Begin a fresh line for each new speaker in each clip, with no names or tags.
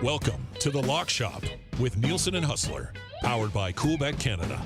Welcome to the Lock Shop with Nielsen and Hustler, powered by Coolbet Canada.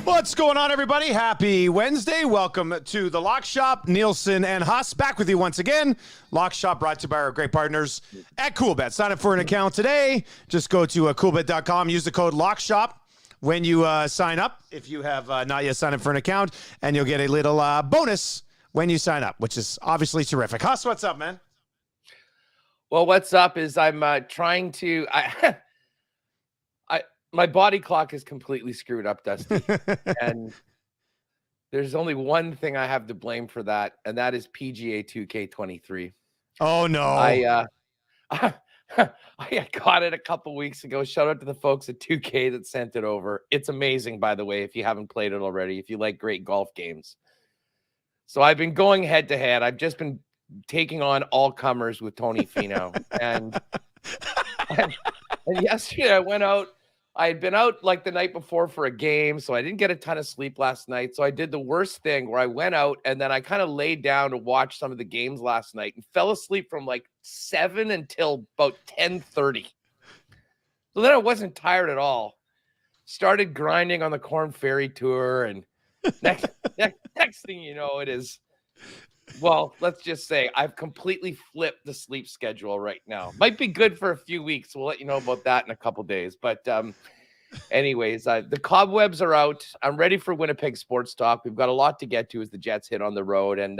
What's going on, everybody? Happy Wednesday. Welcome to the Lock Shop. Nielsen and Huss back with you once again. Lock Shop brought to you by our great partners at Coolbet. Sign up for an account today. Just go to coolbet.com. Use the code LOCKSHOP when you sign up, if you have not yet signed up for an account, and you'll get a little bonus when you sign up, which is obviously terrific. Huss, what's up, man?
Well, what's up is I'm trying to my body clock is completely screwed up, Dusty. And there's only one thing I have to blame for that, and that is PGA 2K23.
Oh, no.
I got it a couple weeks ago. Shout out to the folks at 2K that sent it over. It's amazing, by the way, if you haven't played it already, if you like great golf games. So I've been going head to head. I've just been taking on all comers with Tony Finau. and yesterday I went out. I had been out like the night before for a game, so I didn't get a ton of sleep last night. So I did the worst thing where I went out and then I kind of laid down to watch some of the games last night and fell asleep from like 7 until about 10:30. So then I wasn't tired at all. Started grinding on the Corn Ferry Tour, and next thing you know, it is, well, let's just say I've completely flipped the sleep schedule right now. Might be good for a few weeks. We'll let you know about that in a couple days. But anyways, the cobwebs are out. I'm ready for Winnipeg Sports Talk. We've got a lot to get to as the Jets hit on the road. And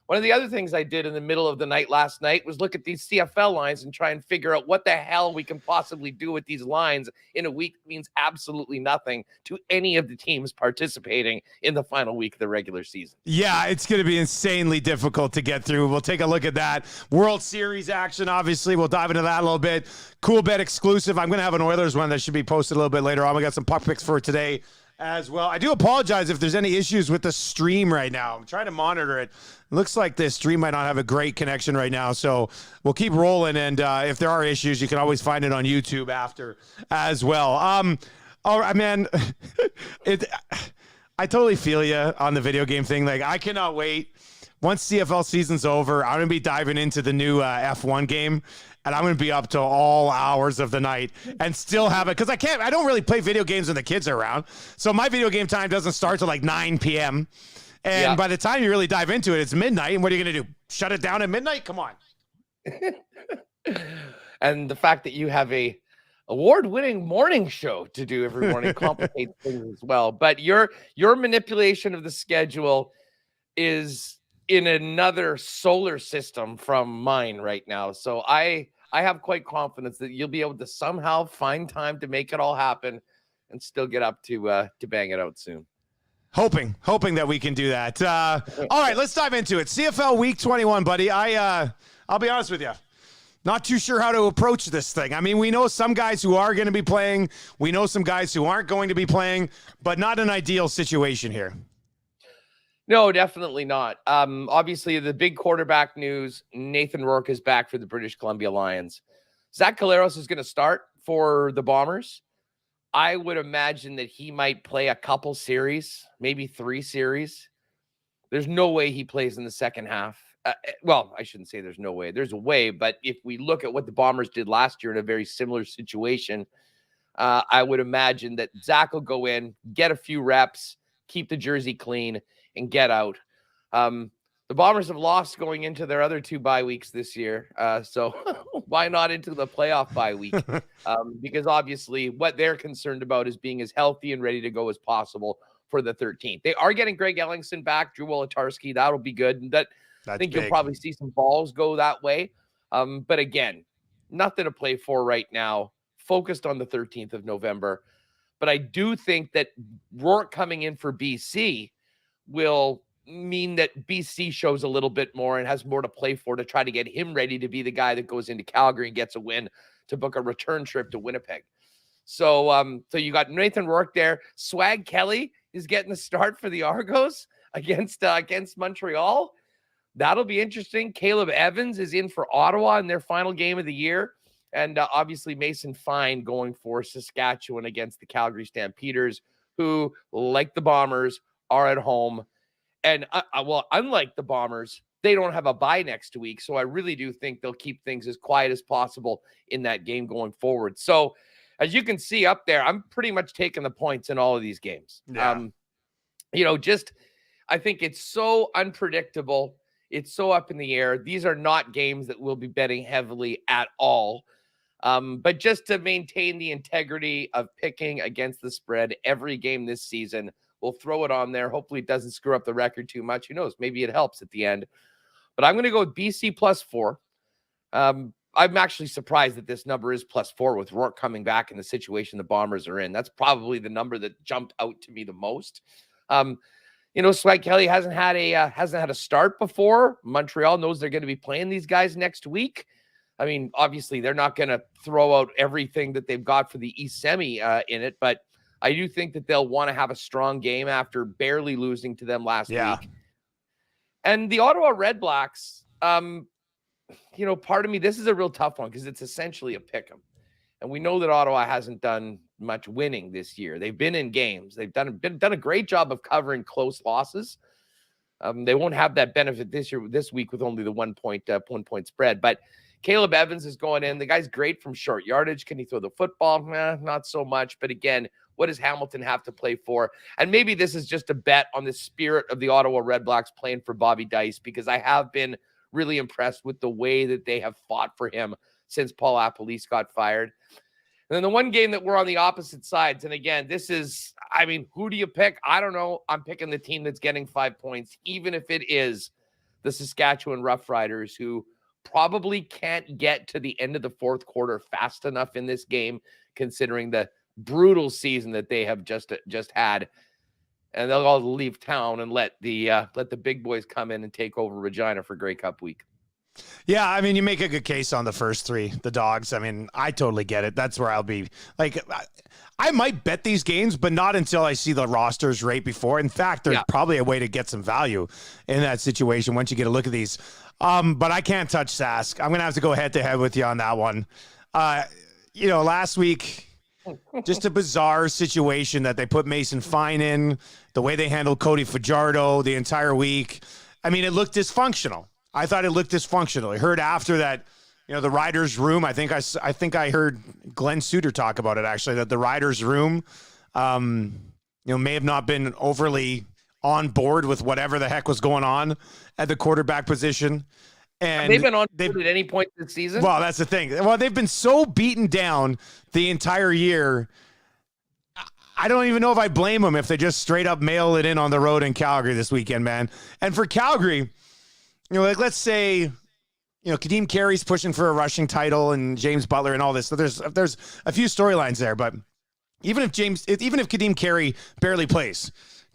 one of the other things I did in the middle of the night last night was look at these CFL lines and try and figure out what the hell we can possibly do with these lines in a week that means absolutely nothing to any of the teams participating in the final week of the regular season.
Yeah, it's going to be insanely difficult to get through. We'll take a look at that. World Series action, obviously. We'll dive into that a little bit. Cool Bet exclusive. I'm going to have an Oilers one that should be posted a little bit later on. We got some puck picks for today as well. I do apologize if there's any issues with the stream right now. I'm trying to monitor it. It looks like the stream might not have a great connection right now, so we'll keep rolling, and if there are issues, you can always find it on YouTube after as well. All right, man. I totally feel you on the video game thing. Like, I cannot wait. Once CFL season's over, I'm going to be diving into the new F1 game, and I'm going to be up to all hours of the night and still have it. Because I don't really play video games when the kids are around. So my video game time doesn't start till like 9 p.m. And by the time you really dive into it, it's midnight. And what are you going to do? Shut it down at midnight? Come on.
And the fact that you have a award-winning morning show to do every morning complicates things as well. But your manipulation of the schedule is in another solar system from mine right now. So I have quite confidence that you'll be able to somehow find time to make it all happen and still get up to bang it out soon.
Hoping that we can do that. All right, let's dive into it. CFL Week 21, buddy. I'll be honest with you. Not too sure how to approach this thing. I mean, we know some guys who are going to be playing. We know some guys who aren't going to be playing, but not an ideal situation here.
No, definitely not. Obviously, the big quarterback news, Nathan Rourke is back for the British Columbia Lions. Zach Collaros is going to start for the Bombers. I would imagine that he might play a couple series, maybe 3 series. There's no way he plays in the second half. Well, I shouldn't say there's no way. There's a way, but if we look at what the Bombers did last year in a very similar situation, I would imagine that Zach will go in, get a few reps, keep the jersey clean, and get out. The Bombers have lost going into their other 2 bye weeks this year. So why not into the playoff bye week? Because obviously what they're concerned about is being as healthy and ready to go as possible for the 13th. They are getting Greg Ellingson back, Drew Wolotarski. That'll be good. And I think you'll probably see some balls go that way. But again, nothing to play for right now. Focused on the 13th of November. But I do think that Rourke coming in for BC will mean that BC shows a little bit more and has more to play for to try to get him ready to be the guy that goes into Calgary and gets a win to book a return trip to Winnipeg. So you got Nathan Rourke there. Swag Kelly is getting the start for the Argos against Montreal. That'll be interesting. Caleb Evans is in for Ottawa in their final game of the year. And obviously Mason Fine going for Saskatchewan against the Calgary Stampeders, who, like the Bombers, are at home. And, well, unlike the Bombers, they don't have a bye next week. So I really do think they'll keep things as quiet as possible in that game going forward. So as you can see up there, I'm pretty much taking the points in all of these games.
Yeah.
I think it's so unpredictable. It's so up in the air. These are not games that we'll be betting heavily at all. But just to maintain the integrity of picking against the spread every game this season, we'll throw it on there. Hopefully it doesn't screw up the record too much. Who knows? Maybe it helps at the end. But I'm going to go with BC +4. I'm actually surprised that this number is +4 with Rourke coming back in the situation the Bombers are in. That's probably the number that jumped out to me the most. Swag Kelly hasn't had a start before. Montreal knows they're going to be playing these guys next week. I mean, obviously they're not going to throw out everything that they've got for the East Semi in it, but I do think that they'll want to have a strong game after barely losing to them last week. And the Ottawa Red Blacks, part of me, this is a real tough one because it's essentially a pick 'em. And we know that Ottawa hasn't done much winning this year. They've been in games. They've done a great job of covering close losses. They won't have that benefit this week with only the 1 point spread. But Caleb Evans is going in. The guy's great from short yardage. Can he throw the football? Not so much. But again, what does Hamilton have to play for? And maybe this is just a bet on the spirit of the Ottawa Red Blacks playing for Bobby Dice, because I have been really impressed with the way that they have fought for him since Paul Apolice got fired. And then the one game that we're on the opposite sides, and again, who do you pick? I don't know. I'm picking the team that's getting 5 points, even if it is the Saskatchewan Roughriders, who probably can't get to the end of the fourth quarter fast enough in this game, considering the brutal season that they have just had. And they'll all leave town and let the big boys come in and take over Regina for Grey Cup week.
Yeah, I mean, you make a good case on the first three, the Dogs. I mean, I totally get it. That's where I'll be. Like, I might bet these games, but not until I see the rosters right before. In fact, there's probably a way to get some value in that situation once you get a look at these. But I can't touch Sask. I'm going to have to go head-to-head with you on that one. Last week, just a bizarre situation that they put Mason Fine in, the way they handled Cody Fajardo the entire week. I mean, it looked dysfunctional. I thought it looked dysfunctional. I heard after that, the writer's room, I think I heard Glenn Suter talk about it, actually, that the writer's room, may have not been overly on board with whatever the heck was going on at the quarterback position. And
they've been on board at any point this season?
Well, that's the thing. Well, they've been so beaten down the entire year. I don't even know if I blame them if they just straight up mail it in on the road in Calgary this weekend, man. And for Calgary, let's say, Kadeem Carey's pushing for a rushing title and James Butler and all this. So there's a few storylines there, but even if Kadeem Carey barely plays,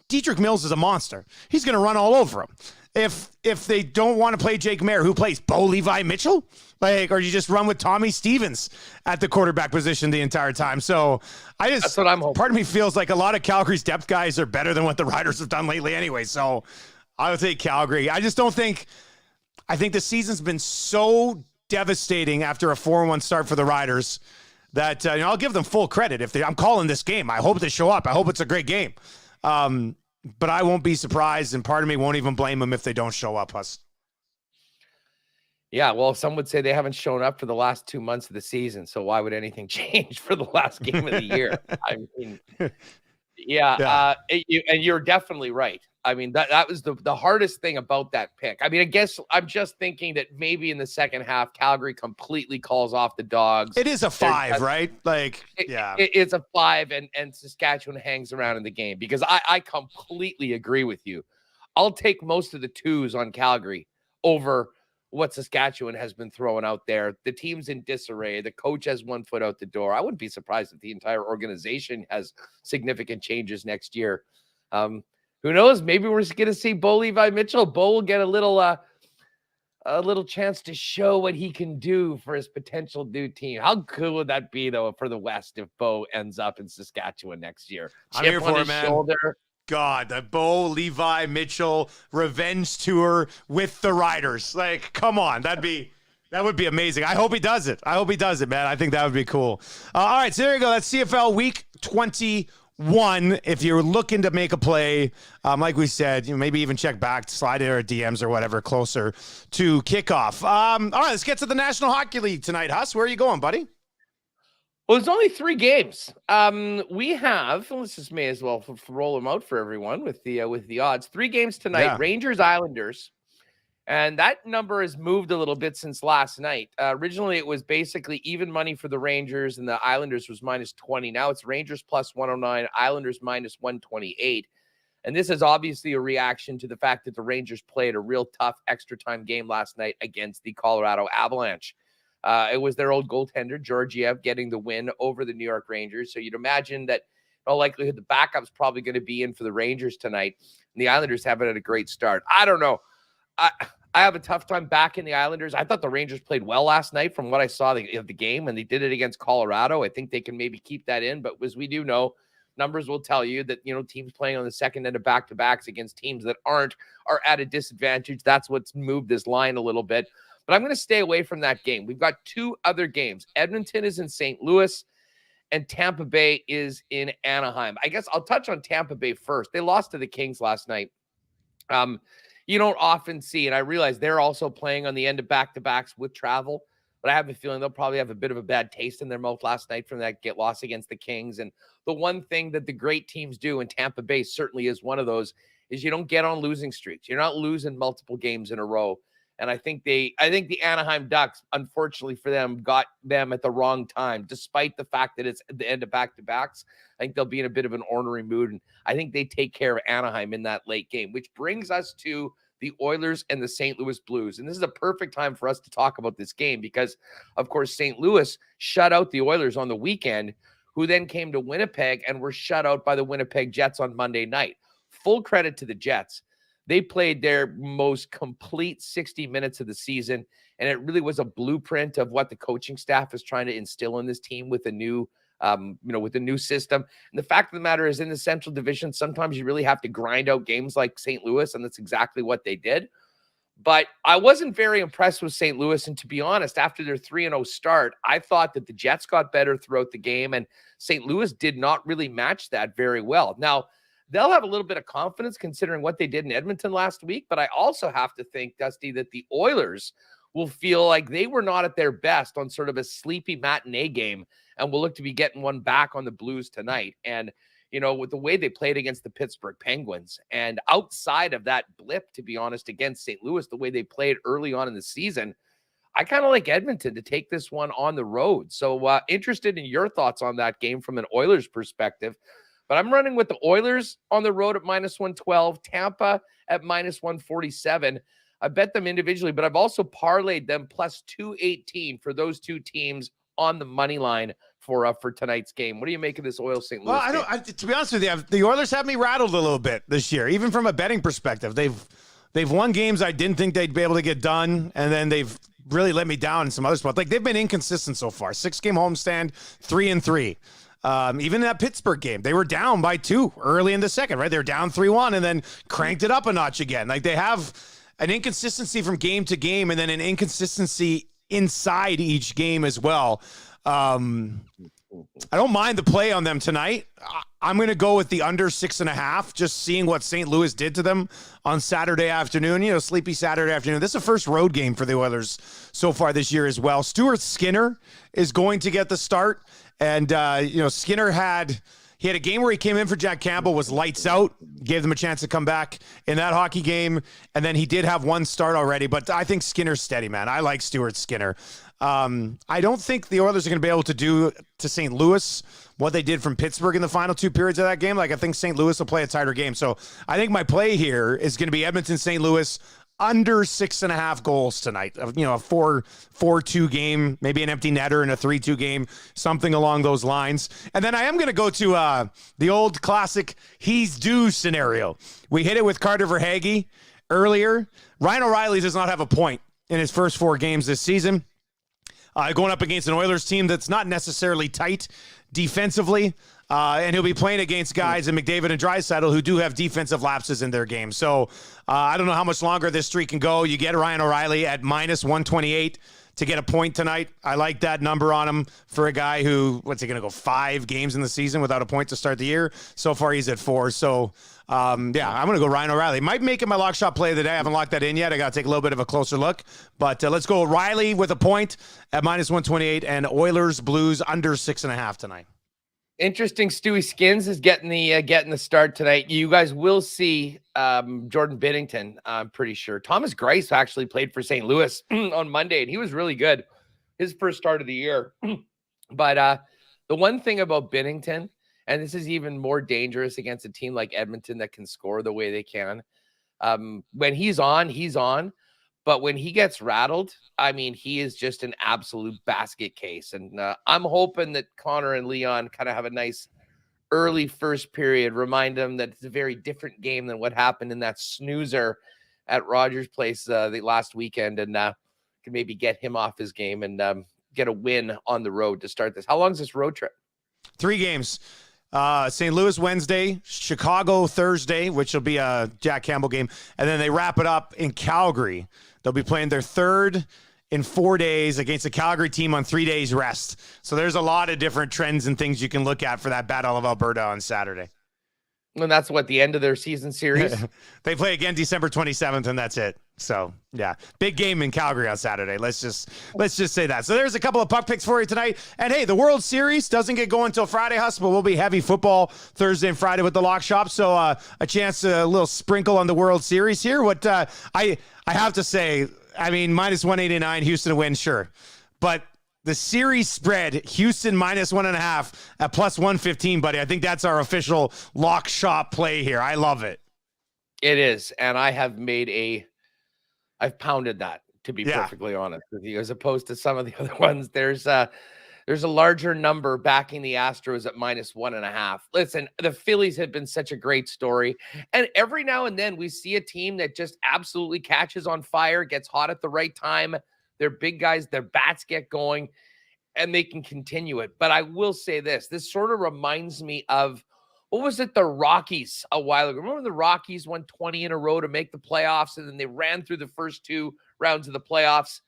Dietrich Mills is a monster. He's going to run all over him. If they don't want to play Jake Mayer, who plays? Bo Levi Mitchell? Or you just run with Tommy Stevens at the quarterback position the entire time. So that's what I'm hoping. Part of me feels like a lot of Calgary's depth guys are better than what the Riders have done lately anyway. So I would say Calgary. I think the season's been so devastating after a 4-1 start for the Riders that I'll give them full credit. I'm calling this game. I hope they show up. I hope it's a great game. But I won't be surprised, and part of me won't even blame them if they don't show up, Huss.
Yeah, well, some would say they haven't shown up for the last 2 months of the season, so why would anything change for the last game of the year? I mean, and you're definitely right. I mean, that was the hardest thing about that pick. I mean, I guess I'm just thinking that maybe in the second half, Calgary completely calls off the Dogs.
It is a 5, right?
It's a 5, and Saskatchewan hangs around in the game, because I completely agree with you. I'll take most of the 2s on Calgary over what Saskatchewan has been throwing out there. The team's in disarray. The coach has 1 foot out the door. I wouldn't be surprised if the entire organization has significant changes next year. Who knows? Maybe we're going to see Bo Levi Mitchell. Bo will get a little chance to show what he can do for his potential new team. How cool would that be, though, for the West if Bo ends up in Saskatchewan next year?
I'm here for it, man. Shoulder. God, the Bo Levi Mitchell revenge tour with the Riders. Like, come on. That would be amazing. I hope he does it. Man. I think that would be cool. All right, so there you go. That's CFL Week 21. One, if you're looking to make a play, like we said, maybe even check back, slide in our DMs or whatever closer to kickoff. All right, let's get to the National Hockey League tonight. Huss, where are you going, buddy?
Well, there's only 3 games. We have, let's just may as well roll them out for everyone with the odds. 3 games tonight,
Yeah.
Rangers, Islanders. And that number has moved a little bit since last night. Originally, it was basically even money for the Rangers, and the Islanders was -20. Now it's Rangers plus 109, Islanders minus 128. And this is obviously a reaction to the fact that the Rangers played a real tough extra time game last night against the Colorado Avalanche. It was their old goaltender, Georgiev, getting the win over the New York Rangers. So you'd imagine that in all likelihood, the backup's probably going to be in for the Rangers tonight. And the Islanders haven't had a great start. I don't know. I have a tough time backing the Islanders. I thought the Rangers played well last night from what I saw of the game, and they did it against Colorado. I think they can maybe keep that in, but as we do know, numbers will tell you that, teams playing on the second end of back-to-backs against teams that are at a disadvantage. That's what's moved this line a little bit, but I'm going to stay away from that game. We've got 2 other games. Edmonton is in St. Louis, and Tampa Bay is in Anaheim. I guess I'll touch on Tampa Bay first. They lost to the Kings last night. You don't often see, and I realize they're also playing on the end of back-to-backs with travel, but I have a feeling they'll probably have a bit of a bad taste in their mouth last night from that loss against the Kings. And the one thing that the great teams do, and Tampa Bay certainly is one of those, is you don't get on losing streaks. You're not losing multiple games in a row. And I think the Anaheim Ducks, unfortunately for them, got them at the wrong time, despite the fact that it's at the end of back-to-backs. I think they'll be in a bit of an ornery mood, and I think they take care of Anaheim in that late game, which brings us to the Oilers and the St. Louis Blues. And this is a perfect time for us to talk about this game because, of course, St. Louis shut out the Oilers on the weekend, who then came to Winnipeg and were shut out by the Winnipeg Jets on Monday night. Full credit to the Jets. They played their most complete 60 minutes of the season, and it really was a blueprint of what the coaching staff is trying to instill in this team with a new, with a new system. And the fact of the matter is, in the Central Division, sometimes you really have to grind out games like St. Louis, and that's exactly what they did. But I wasn't very impressed with St. Louis, and to be honest, after their 3-0 start, I thought that the Jets got better throughout the game, and St. Louis did not really match that very well. Now, they'll have a little bit of confidence considering what they did in Edmonton last week. But I also have to think, Dusty, that the Oilers will feel like they were not at their best on sort of a sleepy matinee game and will look to be getting one back on the Blues tonight. And, with the way they played against the Pittsburgh Penguins and outside of that blip, to be honest, against St. Louis, the way they played early on in the season, I kind of like Edmonton to take this one on the road. So interested in your thoughts on that game from an Oilers perspective. But I'm running with the Oilers on the road at -112, Tampa at -147. I bet them individually, but I've also parlayed them plus 218 for those 2 teams on the money line for tonight's game. What do you make of this Oil-St. Louis game?
To be honest with you, the Oilers have me rattled a little bit this year, even from a betting perspective. They've won games I didn't think they'd be able to get done, and then they've really let me down in some other spots. Like, they've been inconsistent so far. 6-game homestand, 3-3. Even in that Pittsburgh game, they were down by 2 early in the second, right? They were down 3-1 and then cranked it up a notch again. Like, they have an inconsistency from game to game and then an inconsistency inside each game as well. I don't mind the play on them tonight. I'm going to go with the under 6.5, just seeing what St. Louis did to them on Saturday afternoon, sleepy Saturday afternoon. This is the first road game for the Oilers so far this year as well. Stuart Skinner is going to get the start. And, Skinner had a game where he came in for Jack Campbell, was lights out, gave them a chance to come back in that hockey game. And then he did have one start already, but I think Skinner's steady, man. I like Stuart Skinner. I don't think the Oilers are going to be able to do to St. Louis what they did from Pittsburgh in the final 2 periods of that game. Like, I think St. Louis will play a tighter game. So I think my play here is going to be Edmonton, St. Louis, under 6.5 goals tonight. A 4-2 game, maybe an empty netter in a 3-2 game, something along those lines. And then I am going to go to the old classic he's due scenario. We hit it with Carter Verhaeghe earlier. Ryan O'Reilly does not have a point in his first 4 games this season. Going up against an Oilers team that's not necessarily tight defensively. And he'll be playing against guys in McDavid and Draisaitl who do have defensive lapses in their game. So I don't know how much longer this streak can go. You get Ryan O'Reilly at -128 to get a point tonight. I like that number on him for a guy who, what's he going to go 5 games in the season without a point to start the year? So far, he's at 4. So, I'm going to go Ryan O'Reilly. Might make it my lock shot play of the day. I haven't locked that in yet. I got to take a little bit of a closer look. But let's go O'Reilly with a point at -128 and Oilers Blues under 6.5 tonight.
Interesting. Stewie Skins is getting the start tonight. You guys will see Jordan Binnington, I'm pretty sure. Thomas Greiss actually played for St. Louis on Monday, and he was really good. His first start of the year. But the one thing about Binnington, and this is even more dangerous against a team like Edmonton that can score the way they can. When he's on. But when he gets rattled, I mean, he is just an absolute basket case. And I'm hoping that Connor and Leon kind of have a nice early first period, remind them that it's a very different game than what happened in that snoozer at Rogers Place the last weekend, and can maybe get him off his game and get a win on the road to start this. How long is this road trip?
3 games. St. Louis Wednesday, Chicago Thursday, which will be a Jack Campbell game, and then they wrap it up in Calgary. They'll be playing their 3rd in 4 days against a Calgary team on 3 days rest. So there's a lot of different trends and things you can look at for that Battle of Alberta on Saturday.
And that's what, the end of their season series?
They play again December 27th, and that's it. So, yeah, big game in Calgary on Saturday. Let's just say that. So there's a couple of puck picks for you tonight. And, hey, the World Series doesn't get going until Friday, Huss, but we'll be heavy football Thursday and Friday with the Lock Shop. So a chance, a little sprinkle on the World Series here. What I have to say, I mean, -189, Houston to win, sure. But the series spread, Houston -1.5 at +115, buddy. I think that's our official Lock Shop play here. I love it.
It is. And I've pounded that, to be perfectly honest with you, as opposed to some of the other ones. There's a larger number backing the Astros at -1.5. Listen, the Phillies have been such a great story. And every now and then we see a team that just absolutely catches on fire, gets hot at the right time. They're big guys, their bats get going, and they can continue it. But I will say this sort of reminds me of, what was it, the Rockies a while ago? Remember the Rockies won 20 in a row to make the playoffs, and then they ran through the first 2 rounds of the playoffs,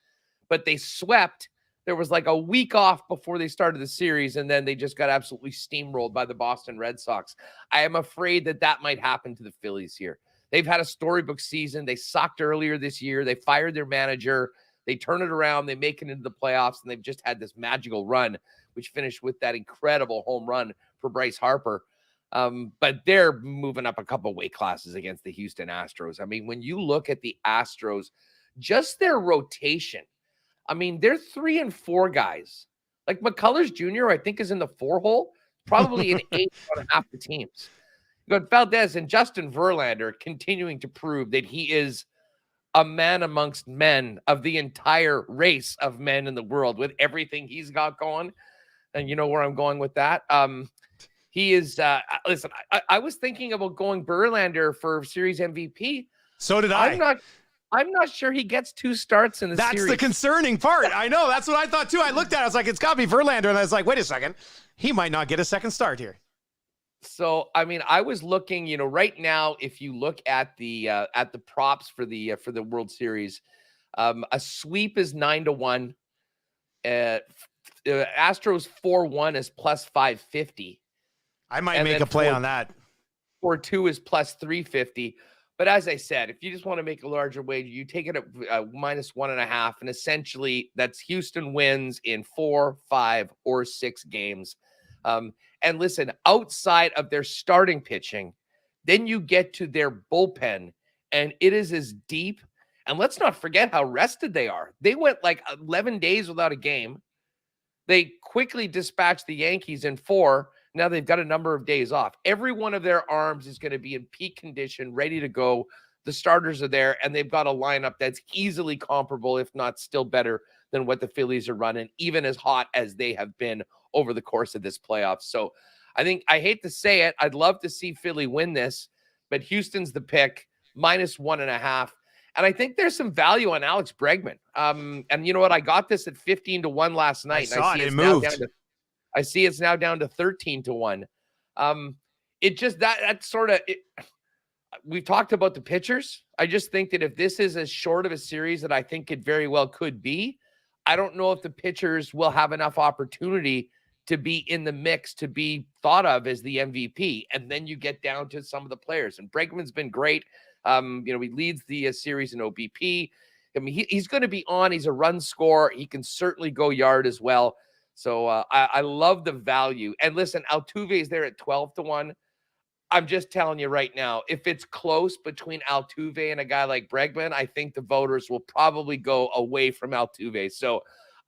but they swept. There was like a week off before they started the series, and then they just got absolutely steamrolled by the Boston Red Sox. I am afraid that might happen to the Phillies here. They've had a storybook season. They sucked earlier this year. They fired their manager. They turn it around. They make it into the playoffs, and they've just had this magical run, which finished with that incredible home run for Bryce Harper. But they're moving up a couple weight classes against the Houston Astros. I mean, when you look at the Astros, just their rotation, I mean, they're 3 and 4 guys. Like McCullers Jr., I think, is in the 4 hole, probably in 8 on half the teams. You got Valdez and Justin Verlander continuing to prove that he is a man amongst men of the entire race of men in the world with everything he's got going. And you know where I'm going with that. He is, listen, I was thinking about going Verlander for series MVP.
So did I.
I'm not sure he gets 2 starts in the series.
That's the concerning part. I know. That's what I thought too. I looked at it. I was like, it's got to be Verlander. And I was like, wait a second. He might not get a second start here.
So, I mean, I was looking, right now, if you look at the props for the World Series, a sweep is 9-1. Astros 4-1 is +550.
I might make a play on that.
4-2 is +350. But as I said, if you just want to make a larger wager, you take it at -1.5, and essentially that's Houston wins in 4, 5, or 6 games. And listen, outside of their starting pitching, then you get to their bullpen, and it is as deep. And let's not forget how rested they are. They went like 11 days without a game. They quickly dispatched the Yankees in 4. Now they've got a number of days off. Every one of their arms is going to be in peak condition, ready to go. The starters are there, and they've got a lineup that's easily comparable, if not still better than what the Phillies are running, even as hot as they have been over the course of this playoff. So I hate to say it, I'd love to see Philly win this, but Houston's the pick, -1.5. And I think there's some value on Alex Bregman. And you know what? I got this at 15-1 last night. I see it's now down to 13-1. It just that sort of we've talked about the pitchers. I just think that if this is as short of a series that I think it very well could be, I don't know if the pitchers will have enough opportunity to be in the mix, to be thought of as the MVP. And then you get down to some of the players. And Bregman's been great. He leads the series in OBP. I mean, he's going to be on. He's a run scorer. He can certainly go yard as well. So I love the value. And listen, Altuve is there at 12-1. I'm just telling you right now, if it's close between Altuve and a guy like Bregman, I think the voters will probably go away from Altuve. So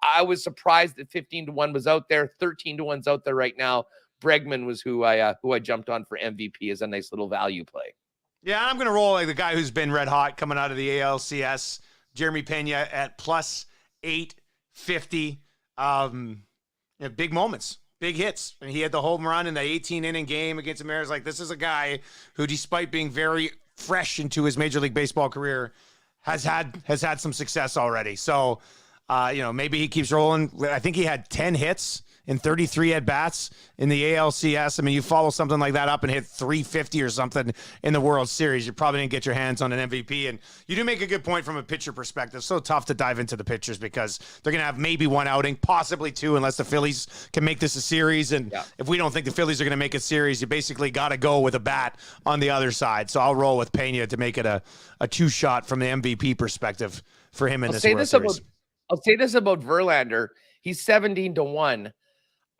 I was surprised that 15-1 was out there. 13-1's out there right now. Bregman was who I jumped on for MVP as a nice little value play.
Yeah, I'm going to roll like the guy who's been red hot coming out of the ALCS, Jeremy Pena at plus 850. Big moments. Big hits. And he had the home run in the 18-inning game against the Mariners. Like, this is a guy who, despite being very fresh into his Major League Baseball career, has had some success already. So, maybe he keeps rolling. I think he had 10 hits in 33 at-bats in the ALCS. I mean, you follow something like that up and hit 350 or something in the World Series, you probably didn't get your hands on an MVP. And you do make a good point from a pitcher perspective. So tough to dive into the pitchers because they're going to have maybe one outing, possibly two, unless the Phillies can make this a series. And if we don't think the Phillies are going to make a series, you basically got to go with a bat on the other side. So I'll roll with Pena to make it a two-shot from the MVP perspective for him in this World Series.
I'll say this about Verlander. He's 17-1.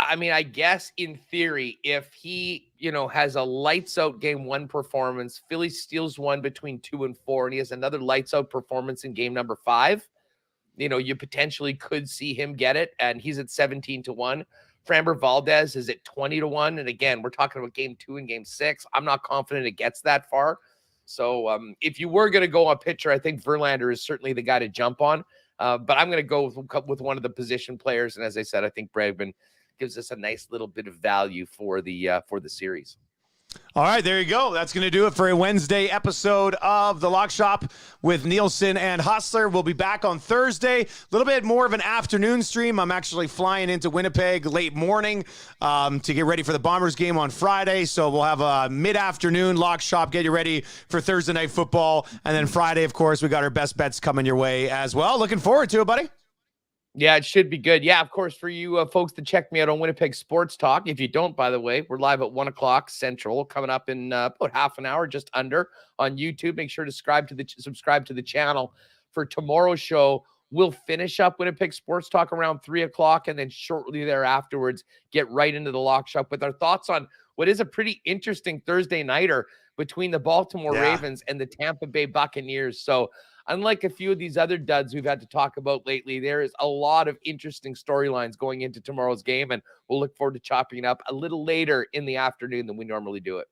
I mean, I guess in theory, if he, has a lights out game one performance, Philly steals one between 2 and 4, and he has another lights out performance in game number 5, you potentially could see him get it. And he's at 17-1. Framber Valdez is at 20-1. And again, we're talking about game 2 and game 6. I'm not confident it gets that far. So if you were going to go on pitcher, I think Verlander is certainly the guy to jump on. But I'm going to go with one of the position players. And as I said, I think Bregman gives us a nice little bit of value for the series.
All right, there you go. That's going to do it for a Wednesday episode of The Lock Shop with Nielsen and Hustler. We'll be back on Thursday. A little bit more of an afternoon stream. I'm actually flying into Winnipeg late morning to get ready for the Bombers game on Friday. So we'll have a mid-afternoon Lock Shop. Get you ready for Thursday Night Football. And then Friday, of course, we got our best bets coming your way as well. Looking forward to it, buddy.
Yeah, it should be good. Yeah, of course, for you folks to check me out on Winnipeg Sports Talk. If you don't, by the way, we're live at 1 o'clock Central, coming up in about half an hour, just under, on YouTube. Make sure to subscribe to the channel for tomorrow's show. We'll finish up Winnipeg Sports Talk around 3 o'clock, and then shortly thereafterwards, get right into the Lock Shop with our thoughts on what is a pretty interesting Thursday nighter between the Baltimore Ravens and the Tampa Bay Buccaneers. So, unlike a few of these other duds we've had to talk about lately, there is a lot of interesting storylines going into tomorrow's game, and we'll look forward to chopping it up a little later in the afternoon than we normally do it.